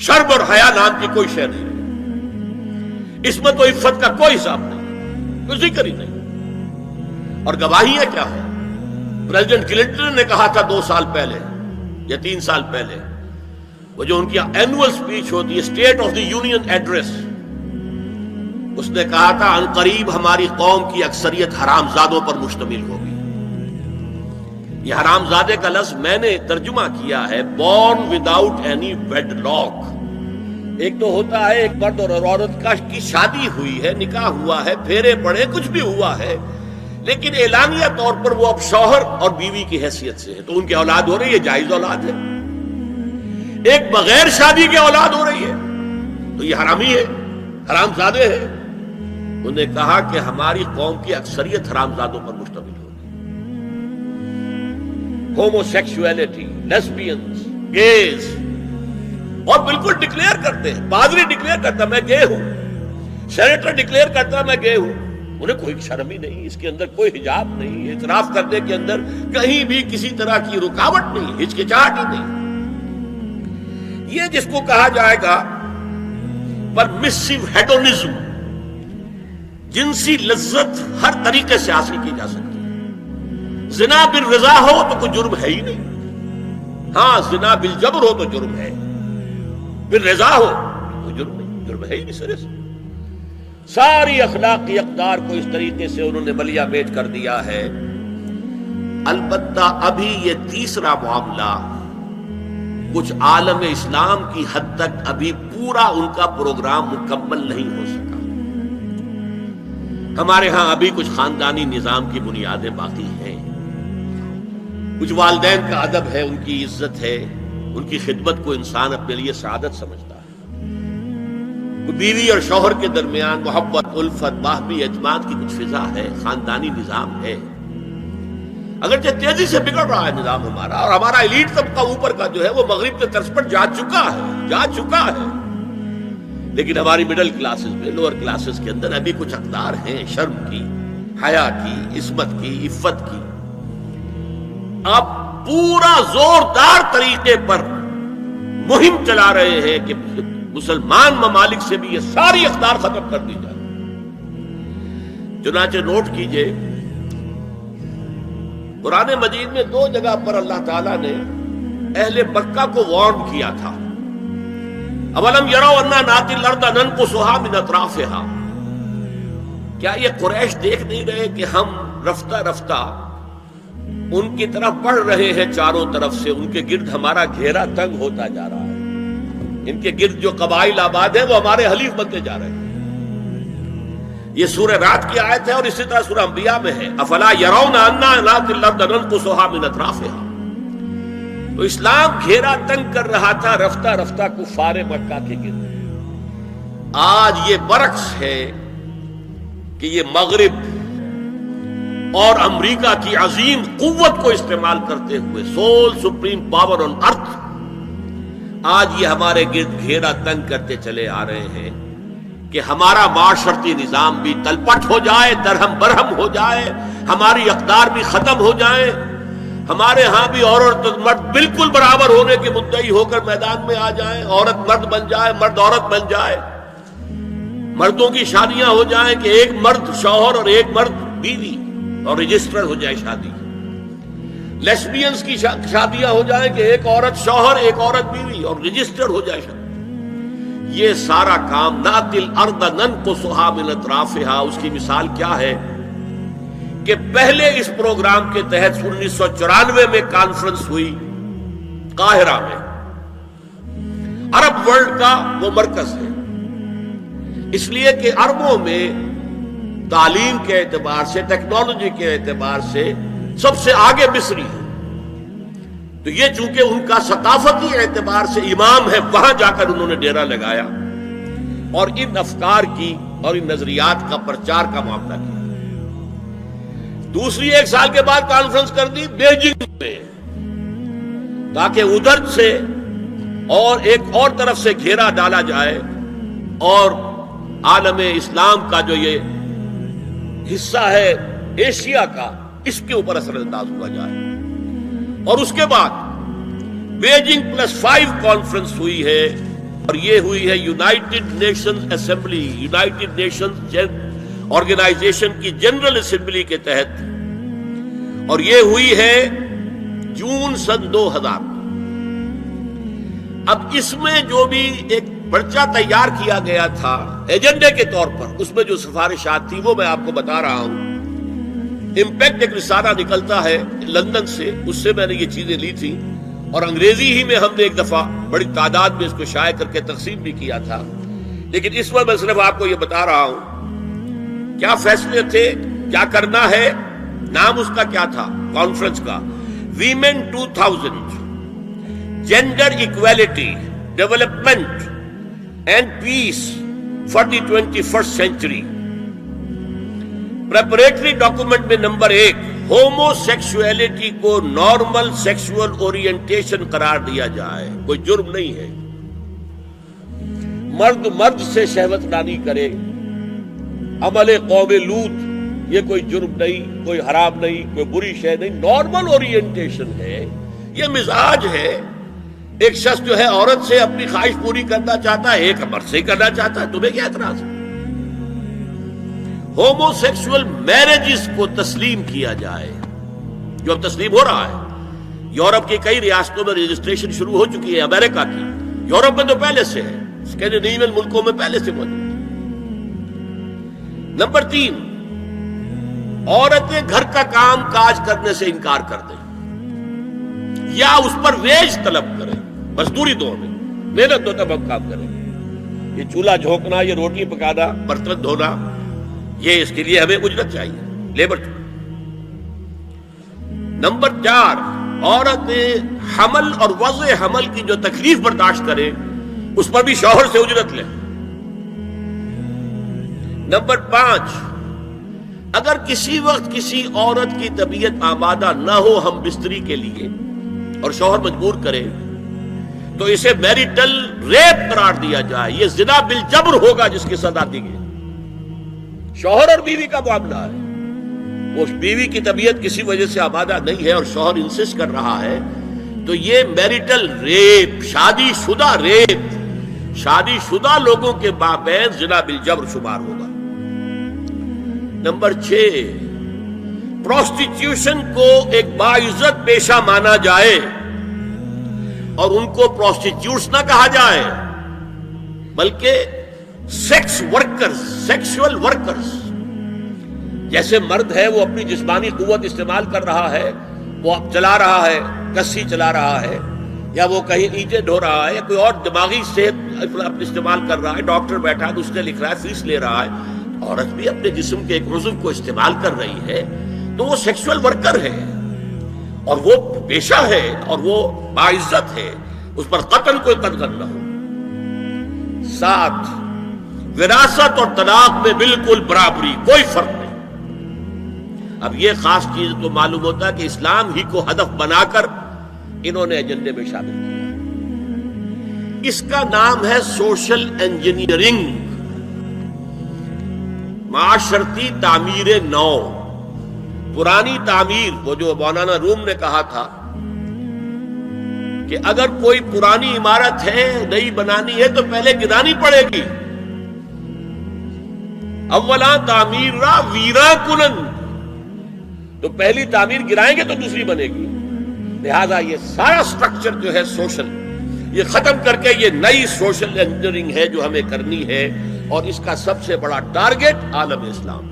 شرم اور حیا نام کی کوئی شے نہیں رہی، عصمت و عفت کا کوئی حساب نہیں، کوئی ذکر ہی نہیں۔ اور گواہیاں کیا ہے؟ پریزیڈنٹ کلنٹن نے کہا تھا 2 سال پہلے یا 3 سال پہلے، وہ جو ان کی اینوئل سپیچ ہوتی ہے، state of the union address, اس نے کہا تھا ان قریب ہماری قوم کی اکثریت حرام زادوں پر مشتمل ہوگی۔ یہ حرام زادے کا لفظ میں نے ترجمہ کیا ہے born without any wedlock. ایک تو ہوتا ہے ایک مرد اور عورت کی شادی ہوئی ہے، نکاح ہوا ہے، پھیرے پڑے، کچھ بھی ہوا ہے، لیکن اعلانیہ طور پر وہ اب شوہر اور بیوی کی حیثیت سے ہے، تو ان کی اولاد ہو رہی ہے، جائز اولاد ہے۔ ایک بغیر شادی کی اولاد ہو رہی ہے تو یہ حرامی ہے، حرام زادے ہے۔ انہوں نے کہا کہ ہماری قوم کی اکثریت حرام زادوں پر مشتمل ہوگی۔ ہومو سیکسولیٹی، لیسبینز، گیز، اور بالکل ڈکلیئر کرتے ہیں، پادری ڈکلیئر کرتا میں گے ہوں، سینیٹر ڈکلیئر کرتا میں گے ہوں، انہیں کوئی شرم ہی نہیں، اس کے اندر کوئی حجاب نہیں، اعتراف کرنے کے اندر کہیں بھی کسی طرح کی رکاوٹ نہیں، ہچکچاہٹ ہی نہیں۔ یہ جس کو کہا جائے گا پرمیسو ہیڈونزم، جنسی لذت ہر طریقے سے حاصل کی جا سکتی ہے۔ زنا بالرضا ہو تو کوئی جرم ہے ہی نہیں، ہاں زنا بالجبر ہو تو جرم ہے، بالرضا ہو کوئی جرم نہیں، جرم ہے ہی نہیں سرے سے۔ ساری اخلاقی اقدار کو اس طریقے سے انہوں نے ملیا میٹ کر دیا ہے۔ البتہ ابھی یہ تیسرا معاملہ کچھ عالم اسلام کی حد تک ابھی پورا ان کا پروگرام مکمل نہیں ہو سکا۔ ہمارے ہاں ابھی کچھ خاندانی نظام کی بنیادیں باقی ہیں، کچھ والدین کا ادب ہے، ان کی عزت ہے، ان کی خدمت کو انسان اپنے لیے سعادت سمجھتا ہے۔ بیوی اور شوہر کے درمیان محبت، الفت، باہمی اعتماد کی کچھ فضا ہے، خاندانی نظام ہے۔ اگرچہ تیزی سے بگڑ رہا ہے نظام ہمارا، اور ہمارا ایلیٹ طبقہ اوپر کا جو ہے وہ مغرب کے طرز پر جا چکا ہے، لیکن ہماری مڈل کلاسز میں، لوور کلاسز کے اندر ابھی کچھ اقدار ہیں شرم کی، حیا کی، عصمت کی، عفت کی۔ آپ پورا زوردار طریقے پر مہم چلا رہے ہیں کہ مسلمان ممالک سے بھی یہ ساری اقدار ختم کر دی جائے۔ چنانچہ نوٹ کیجئے، قرآن مجید میں 2 جگہ پر اللہ تعالیٰ نے اہل مکہ کو وارن کیا تھا۔ اولم یروا انا ناتی الارض ننقصها من اطرافها، کیا یہ قریش دیکھ نہیں رہے کہ ہم رفتہ رفتہ ان کی طرف بڑھ رہے ہیں، چاروں طرف سے ان کے گرد ہمارا گھیرا تنگ ہوتا جا رہا ہے، ان کے گرد جو قبائل آباد ہیں وہ ہمارے حلیف بنتے جا رہے ہیں۔ یہ سورہ رات کی آیت ہے، اور اسی طرح سورہ انبیاء میں ہے، افلا یرون انا ناتی الارض ننقصها من اطرافها۔ تو اسلام گھیرا تنگ کر رہا تھا رفتہ رفتہ کفار مکہ کے گرد۔ آج یہ برعکس ہے کہ یہ مغرب اور امریکہ کی عظیم قوت کو استعمال کرتے ہوئے، سول سپریم پاور آن ارتھ، آج یہ ہمارے گرد گھیرا تنگ کرتے چلے آ رہے ہیں کہ ہمارا معاشرتی نظام بھی تلپٹ ہو جائے، درہم برہم ہو جائے، ہماری اقدار بھی ختم ہو جائیں، ہمارے ہاں بھی عورت اور مرد بالکل برابر ہونے کے مدعی ہو کر میدان میں آ جائیں، عورت مرد بن جائے، مرد عورت بن جائے، مردوں کی شادیاں ہو جائیں کہ ایک مرد شوہر اور ایک مرد بیوی، اور رجسٹر ہو جائے شادی، لیسبینز کی شادیاں ہو جائیں کہ ایک عورت شوہر، ایک عورت بیوی، اور رجسٹر ہو جائے شادی۔ یہ سارا کام ناتی الارض ننقصها من اطرافها، اس کی مثال کیا ہے کہ پہلے اس پروگرام کے تحت 1994 میں کانفرنس ہوئی قاہرہ میں، عرب ورلڈ کا وہ مرکز ہے، اس لیے کہ عربوں میں تعلیم کے اعتبار سے، ٹیکنالوجی کے اعتبار سے سب سے آگے مصری ہے، تو یہ چونکہ ان کا ثقافتی اعتبار سے امام ہے، وہاں جا کر انہوں نے ڈیرا لگایا اور ان افکار کی اور ان نظریات کا پرچار کا معاملہ کیا۔ دوسری 1 سال کے بعد کانفرنس کر دی بیجنگ میں، تاکہ ادھر سے اور ایک اور طرف سے گھیرا ڈالا جائے اور عالم اسلام کا جو یہ حصہ ہے ایشیا کا، اس کے اوپر اثر انداز ہوا جائے۔ اور اس کے بعد بیجنگ +5 کانفرنس ہوئی ہے اور یہ ہوئی ہے United Nations assembly, United Nations organisation کی جنرل اسمبلی کے تحت، اور یہ ہوئی ہے جون سن 2000۔ اب اس میں جو بھی ایک پرچہ تیار کیا گیا تھا ایجنڈے کے طور پر، اس میں جو سفارشات تھی وہ میں آپ کو بتا رہا ہوں۔ امپیکٹ ایک رسالہ نکلتا ہے لندن سے، اس سے میں نے یہ چیزیں لی تھی، اور انگریزی ہی میں ہم نے ایک دفعہ بڑی تعداد میں اس کو شائع کر کے تقسیم بھی کیا تھا، لیکن اس میں صرف آپ کو یہ بتا رہا ہوں کیا فیصلے تھے، کیا کرنا ہے۔ نام اس کا کیا تھا کانفرنس کا؟ Women 2000 gender equality development and peace for the 21st century. Preparatory document میں نمبر 1 ہومو سیکسولیٹی کو نارمل سیکسول اورینٹیشن قرار دیا جائے، کوئی جرم نہیں ہے۔ مرد مرد سے شہوت رانی کرے، عمل قوم لوط، یہ کوئی جرم نہیں، کوئی حرام نہیں، کوئی بری شے نہیں، نارمل اورینٹیشن ہے، یہ مزاج ہے۔ ایک شخص جو ہے عورت سے اپنی خواہش پوری کرنا چاہتا ہے، ایک مرد سے کرنا چاہتا ہے، تمہیں کیا اعتراض ہے؟ ہومو سیکسول میرجز کو تسلیم کیا جائے، جو اب تسلیم ہو رہا ہے۔ یورپ کی کئی ریاستوں میں رجسٹریشن شروع ہو چکی ہے، امریکہ کی، یورپ میں تو پہلے سے ہے، اسکینڈینیوین ملکوں میں پہلے سے موجود ہے۔ نمبر 3، عورتیں گھر کا کام کاج کرنے سے انکار کر دیں یا اس پر ویج طلب کریں، مزدوری دو ہمیں، محنت دو تب ہم کام کریں۔ یہ چولہا جھونکنا، یہ روٹی پکانا، برتن دھونا، یہ اس کے لیے ہمیں اجرت چاہیے، لیبر۔ نمبر 4، عورتیں حمل اور وضع حمل کی جو تکلیف برداشت کریں اس پر بھی شوہر سے اجرت لیں۔ نمبر 5، اگر کسی وقت کسی عورت کی طبیعت آمادہ نہ ہو ہم بستری کے لیے اور شوہر مجبور کرے تو اسے میریٹل ریپ قرار دیا جائے، یہ زنا بالجبر ہوگا جس کی سزا دی گئی۔ شوہر اور بیوی کا معاملہ ہے، وہ بیوی کی طبیعت کسی وجہ سے آمادہ نہیں ہے اور شوہر انسسٹ کر رہا ہے تو یہ میریٹل ریپ، شادی شدہ ریپ، شادی شدہ لوگوں کے مابین زنا بالجبر شمار ہوگا۔ نمبر 6، پروسٹیٹیوشن کو ایک باعزت پیشہ مانا جائے اور ان کو پروسٹیٹیوٹس نہ کہا جائے بلکہ سیکس ورکرز، سیکسول ورکرز۔ جیسے مرد ہے وہ اپنی جسمانی قوت استعمال کر رہا ہے، وہ چلا رہا ہے، کسی چلا رہا ہے، یا وہ کہیں اینٹیں ڈھو رہا ہے، یا کوئی اور دماغی صحت اپنے استعمال کر رہا ہے، ڈاکٹر بیٹھا ہے اس نے لکھ رہا ہے، فیس لے رہا ہے، عورت بھی اپنے جسم کے ایک عضو کو استعمال کر رہی ہے تو وہ سیکسول ورکر ہے اور وہ پیشہ ہے اور وہ باعزت ہے، اس پر قتل کوئی قتل نہ ہو۔ 7، وراثت اور طلاق میں بالکل برابری، کوئی فرق نہیں۔ اب یہ خاص چیز تو معلوم ہوتا ہے کہ اسلام ہی کو ہدف بنا کر انہوں نے ایجنڈے میں شامل کیا۔ اس کا نام ہے سوشل انجینئرنگ، معاشرتی تعمیر نو۔ پرانی تعمیر، وہ جو مولانا روم نے کہا تھا کہ اگر کوئی پرانی عمارت ہے نئی بنانی ہے تو پہلے گرانی پڑے گی، اولا تعمیر را ویرا کنن، تو پہلی تعمیر گرائیں گے تو دوسری بنے گی۔ لہذا یہ سارا سٹرکچر جو ہے سوشل، یہ ختم کر کے یہ نئی سوشل انجینئرنگ ہے جو ہمیں کرنی ہے، اور اس کا سب سے بڑا ٹارگٹ عالم اسلام۔